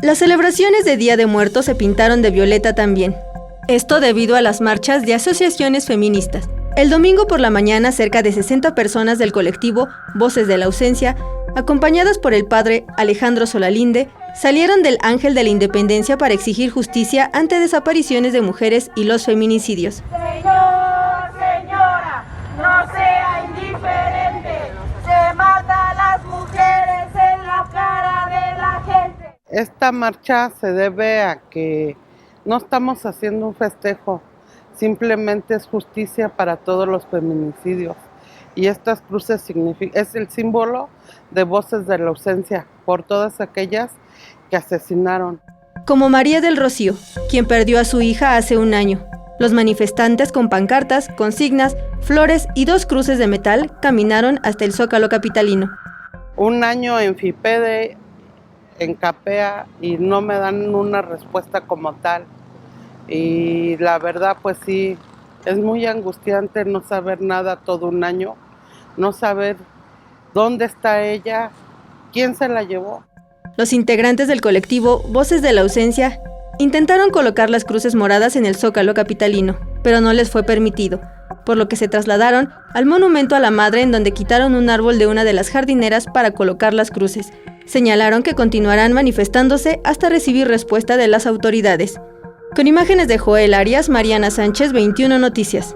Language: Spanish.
Las celebraciones de Día de Muertos se pintaron de violeta también. Esto debido a las marchas de asociaciones feministas. El domingo por la mañana, cerca de 60 personas del colectivo Voces de la Ausencia, acompañadas por el padre Alejandro Solalinde, salieron del Ángel de la Independencia para exigir justicia ante desapariciones de mujeres y los feminicidios. Señor, señora, no sea indiferente, se mata a las mujeres en la cara de la gente. Esta marcha se debe a que no estamos haciendo un festejo, simplemente es justicia para todos los feminicidios. Y estas cruces es el símbolo de Voces de la Ausencia por todas aquellas que asesinaron. Como María del Rocío, quien perdió a su hija hace un año. Los manifestantes con pancartas, consignas, flores y 2 cruces de metal caminaron hasta el Zócalo capitalino. Un año en FIPEDE, en CAPEA, y no me dan una respuesta como tal. Y la verdad, pues sí, es muy angustiante no saber nada todo un año, no saber dónde está ella, quién se la llevó. Los integrantes del colectivo Voces de la Ausencia intentaron colocar las cruces moradas en el Zócalo capitalino, pero no les fue permitido, por lo que se trasladaron al Monumento a la Madre, en donde quitaron un árbol de una de las jardineras para colocar las cruces. Señalaron que continuarán manifestándose hasta recibir respuesta de las autoridades. Con imágenes de Joel Arias, Mariana Sánchez, 21 Noticias.